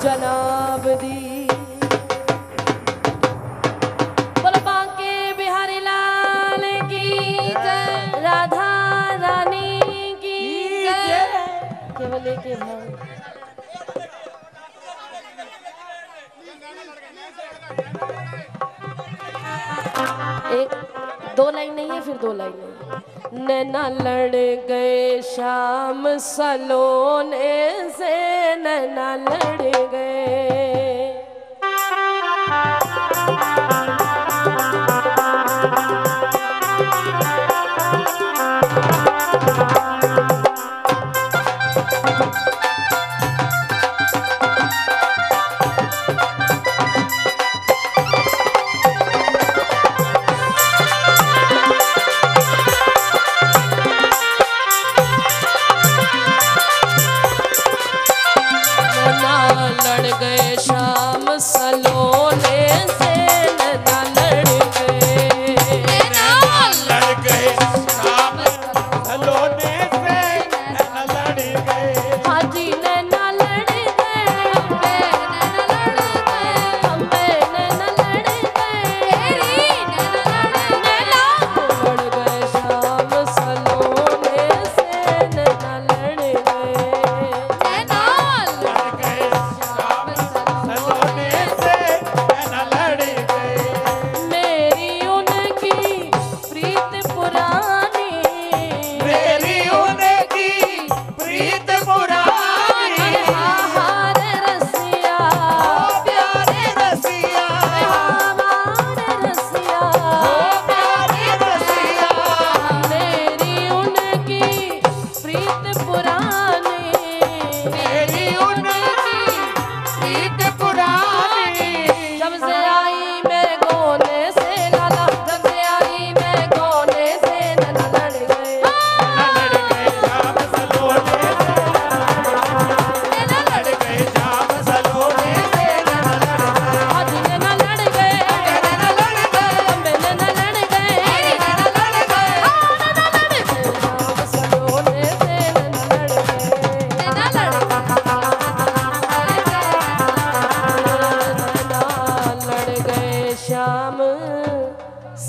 जनाब दी बोल बांके बिहारी लाल की जय, राधा रानी की जय। केवल के भाव एक दो लाइन नहीं है, फिर दो लाइन नहीं। नैना लड़ गए शाम सलोने से, नैना लड़ गए।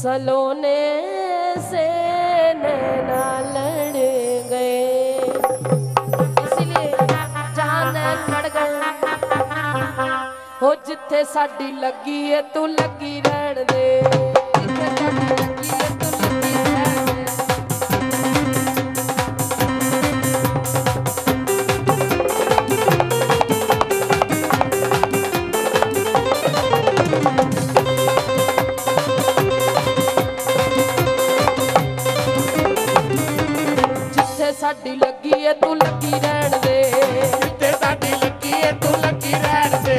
सलोने से नैना लड़ गए, इसलिए जहां नैन लड़ गए हो जिथे साडी लगी है तू लगी रहन दे, जिथे साडी लगी है तू लगी रहन दे। साडी लगी है तू लगी रहन दे, जिथे साडी लगी है तू लगी रहन दे,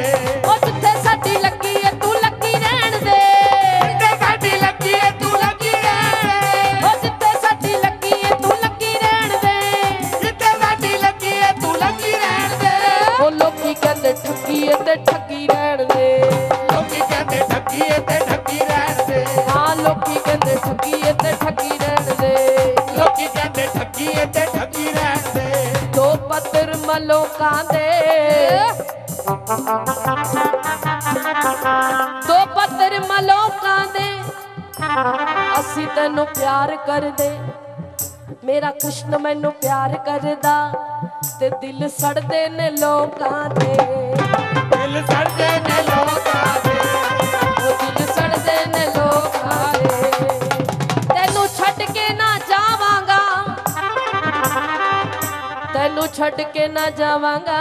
ओ जिथे साडी लगी है तू लगी रहन दे, जिथे साडी लगी है तू लगी रहन दे, ओ जिथे साडी लगी है तू लगी रहन दे, जिथे साडी लगी है तू लगी रहन दे। ओ लोकी कहंदे ठगी है ते ठगी रहन दे, लोकी कहंदे ठगी है ते ठगी रहन दे, हां लोकी कहंदे ठगी है ते ठगी रहन दे, लोकी कहंदे ठगी है ते ठगी रहन दे। दो पत्थर मलोकां दे दो पत्थर मलोका दे असी तेनू प्यार कर दे मेरा कृष्ण मैनू प्यार करदा ते दिल सड़दे ने लोकां दे दिल सड़दे ने लोकां दे दिल सड़दे ने लोकां दे तेनू छड्ड के ना जावांगा तेनू छड्ड के ना जावांगा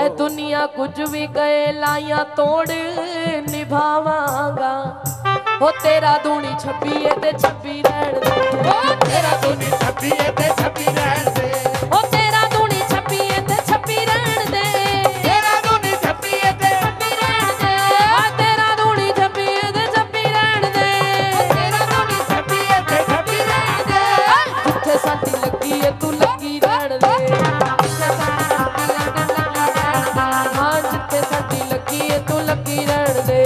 ए दुनिया कुछ भी कहे लाइयां तोड़ निभावांगा हो तेरा दूनी छब्बी है ते छब्बी रहन दे ओ तेरा दूनी छब्बी है ते छब्बी रहन दे हो तेरा दूनी छब्बी है ते छब्बी रहन दे तेरा दूनी छब्बी है ते छब्बी रहन दे आ तेरा दूनी छब्बी है ते छब्बी रहन दे तेरा दूनी छब्बी है ते छब्बी रहन दे जिथे साडी लगी है तू लगी रहन दे हां जिथे साडी लगी है तू लगी रहन दे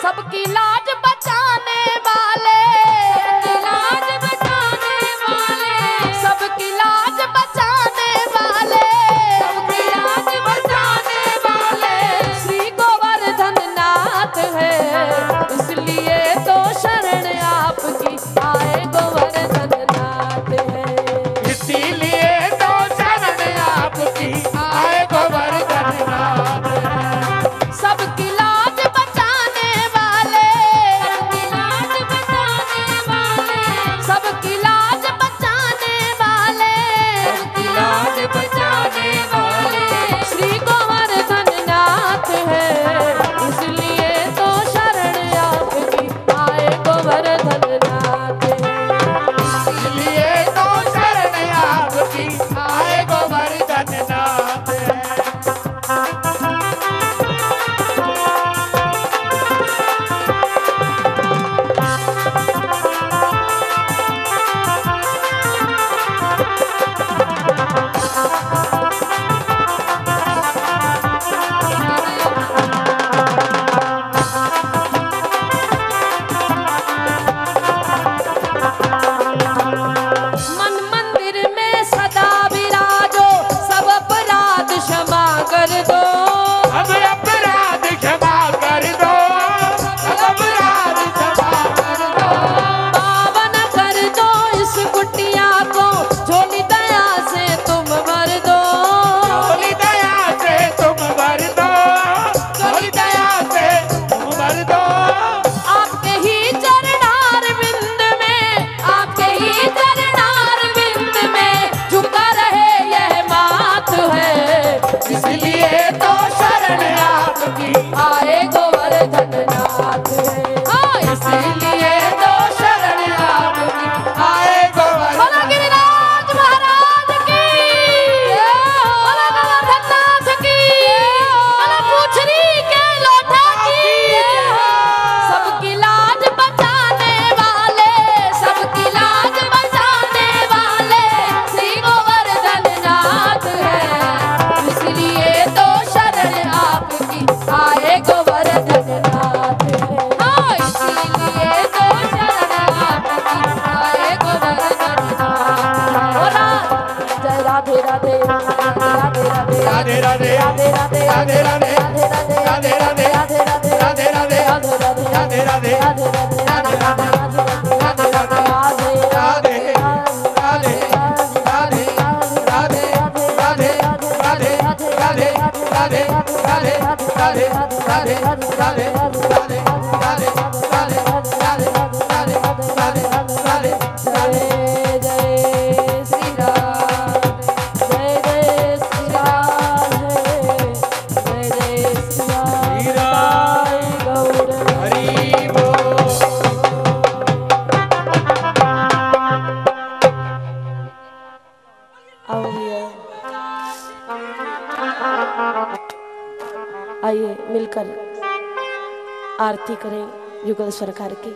सबकी लाज बचाने वाले लाज बचाने वाले सबकी लाज बचाने वाले सबकी लाज बचाने वाले श्री गोवर्धन नाथ है इसलिए तो शरण आपकी आए गोवर्धन नाथ है इसीलिए तो शरण आपकी आए गोवर्धन नाथ है सबकी सबकी लाज बचाने वाले श्री गोवर्धन नाथ है इसलिए तो शरण आपकी आए गोवर्धन नाथ इसलिए तो शरण आपकी आए गोवर्धन नाथ है आए गोवर्धन नाथ हाँ इसलिए तो शरण आपकी आए गोवर्धन गिरिराज महाराज की गोवर्धन नाथ की पूछरी के लोटा की सबकी लाज बचाने वाले सबकी लाज बचाने वाले श्री गोवर्धन नाथ है इसलिए तो शरण आपकी आए गोवर्धन नाथ हाँ इसीलिए तो शरण आपकी आए गोवर्धन नाथ जय राधे राधे राधे राधे राधे राधे राधे राधे राधे राधे राधे राधे राधे राधे राधे राधे आइए मिलकर आरती करें युगल सरकार की।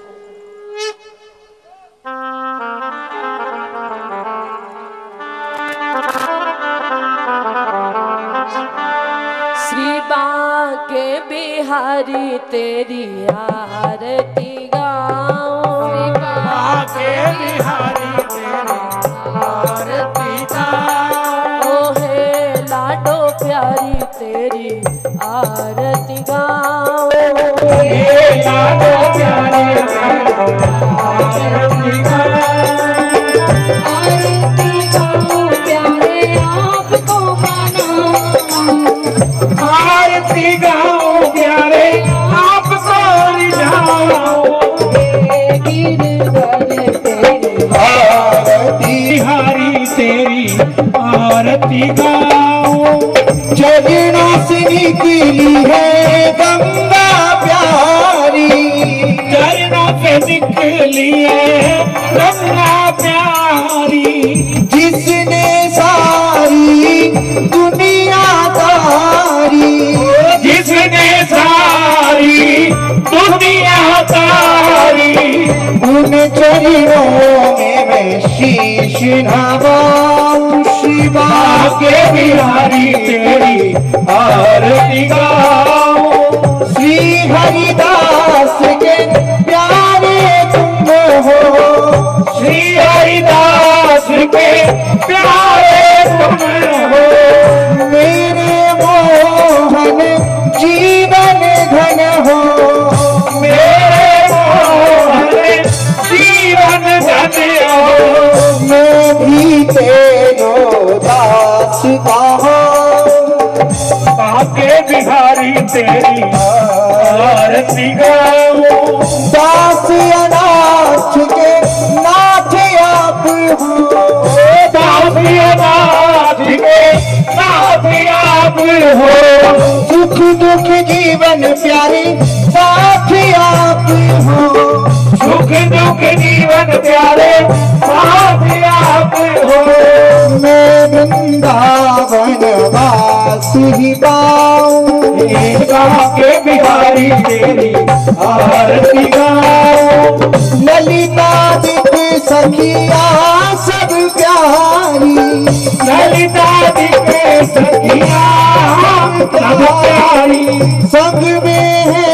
श्री बांके बिहारी तेरी आरती गाऊं, श्री बांके बिहारी तेरी आरती गाऊं, ओ हे लाडो प्यारी तेरी आरती गाऊं, हे लाडो प्यारी तेरी आरती गाऊं, आरती गाऊं प्यारे आपको मनाऊं, आरती गाऊं प्यारे आपको रिझाऊं, गिरधर तेरी आरती बिहारी तेरी आरती गाऊं, जगना से निकली है गंगा प्यारी, चरणों से निकली है गंगा प्यारी, जिसने सारी दुनिया तारी, जिसने सारी दुनिया तारी, उन चरणों में मैं शीश नवाऊं, श्री बांके बिहारी तेरी आरती गाऊं, श्री हरिदास के प्यारे तुम हो, श्री हरिदास के प्यारे तुम हो, मेरे मोहन जीवन धन हो, मेरे मोहन जीवन धन हो, मैं भी तेरो दास बांके बिहारी तेरी आरती गाऊं, दास अनाथ के नाथ आप हो, दास अनाथ के नाथ आप हो, सुख दुख जीवन प्यारे साथ आप हो, सुख दुख जीवन प्यारे साथ आप हो, मैं वृंदावन वास ही गाऊं, बांके बिहारी तेरी आरती गाऊं, ललिता दिख सखिया सब प्यारी, ललिता दिख सखिया सब प्यारी, संग में है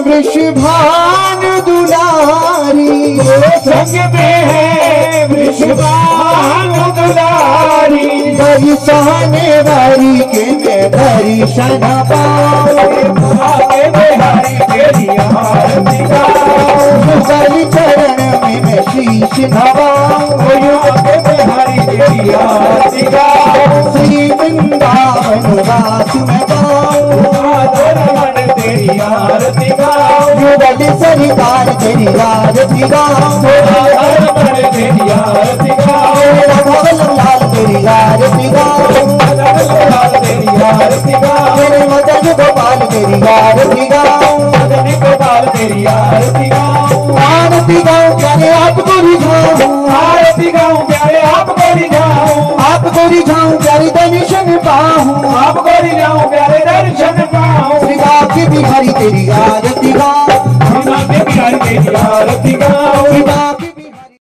वृषभान दुलारी, संग में है वृषभान दुलारी, बरसाने वाली के मैं दर्शन पाऊं, बांके बिहारी तेरी आरती गाऊं, युगल चरण में मैं शीश नवाऊं, बांके बिहारी तेरी आरती गाऊं, श्री वृंदावन वास में गाऊं, राधारमण तेरी आरती गाऊं, युगल सरकार तेरी आरती गाऊं, राधारमण तेरी आरती गाऊं, राधा लाल तेरी आरती गाऊं, लाल तेरी आरती गाऊं, मेरे मदन गोपाल तेरी आरती गाऊं, मदन गोपाल तेरी आरती गाऊं, आरती गाऊं प्यारे आपको रिझाऊं, आरती गाऊं प्यारे आपको रिझाऊं, आपको रिझाऊं प्यारे दर्शन पाऊं, आपको रिझाऊं प्यारे दर्शन पाऊं, श्री बांके बिहारी तेरी आरती गाऊं, श्री बांके बिहारी तेरी आरती गाऊं, श्री बांके